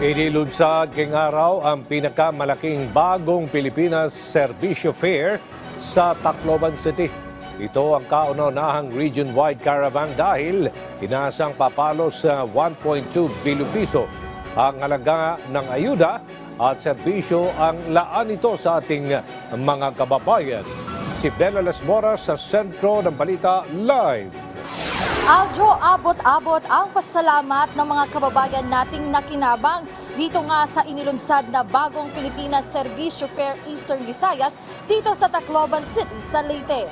Inilunsad ngayong araw ang pinakamalaking bagong Pilipinas Serbisyo Fair sa Tacloban City. Ito ang kauna-unahang region-wide caravan dahil inaasang papalo sa 1.2 bilyon piso ang halaga ng ayuda at serbisyo ang laan nito sa ating mga kababayan. Si Bella Las Moras sa sentro ng balita live. Aljo, abot-abot ang pasalamat ng mga kababayan nating nakinabang dito nga sa inilunsad na bagong Pilipinas Serbisyo Fair Eastern Visayas dito sa Tacloban City sa Leyte.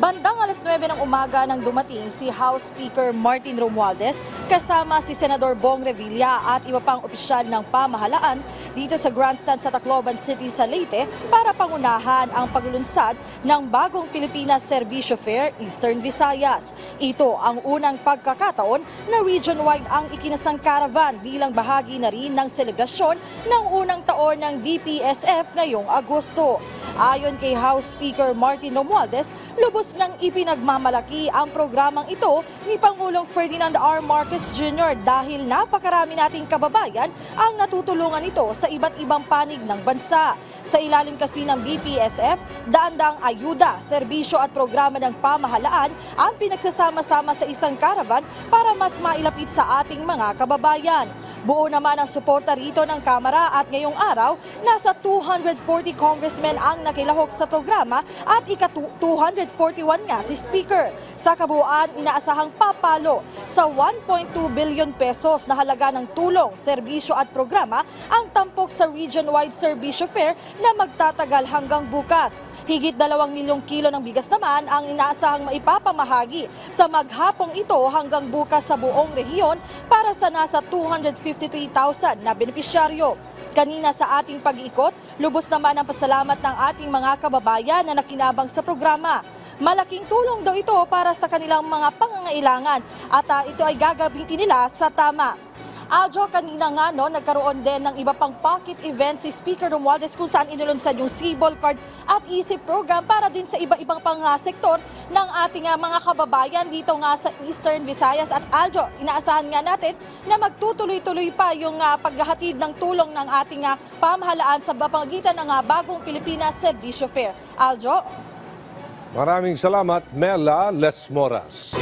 Bandang alas 9 ng umaga nang dumating si House Speaker Martin Romualdez kasama si Senador Bong Revilla at iba pang opisyal ng pamahalaan dito sa grandstand sa Tacloban City sa Leyte para pangunahan ang paglulunsad ng bagong Pilipinas Serbisyo Fair Eastern Visayas. Ito ang unang pagkakataon na region-wide ang ikinasang caravan bilang bahagi na rin ng selebrasyon ng unang taon ng BPSF ngayong Agosto. Ayon kay House Speaker Martin Romualdez, lubos nang ipinagmamalaki ang programang ito ni Pangulong Ferdinand R. Marcos Jr. dahil napakarami nating kababayan ang natutulungan ito sa iba't ibang panig ng bansa. Sa ilalim kasi ng BPSF, daan-daang ayuda, serbisyo at programa ng pamahalaan ang pinagsasama-sama sa isang caravan para mas mailapit sa ating mga kababayan. Buo naman ang suporta rito ng Kamara at ngayong araw, nasa 240 congressmen ang nakilahok sa programa at ika-241 nga si Speaker. Sa kabuuan, inaasahang papalo sa 1.2 billion pesos na halaga ng tulong, serbisyo at programa ang tampok sa region-wide Serbisyo Fair na magtatagal hanggang bukas. Higit 2 milyong kilo ng bigas naman ang inaasahang maipapamahagi sa maghapong ito hanggang bukas sa buong rehiyon para sa nasa 253,000 na benepisyaryo. Kanina sa ating pag-iikot, lubos naman ang pasalamat ng ating mga kababayan na nakinabang sa programa. Malaking tulong daw ito para sa kanilang mga pangangailangan at ito ay gagamitin nila sa tama. Aljo, kanina nga nagkaroon din ng iba pang pocket event si Speaker Romualdez kung saan inilunsad yung Cbol Card at EC program para din sa iba-ibang pang sektor ng ating mga kababayan dito nga sa Eastern Visayas. At Aljo, inaasahan nga natin na magtutuloy-tuloy pa yung paghahatid ng tulong ng ating pamahalaan sa pamamagitan ng bagong Pilipinas Serbisyo Fair. Aljo? Maraming salamat, Mela Las Moras.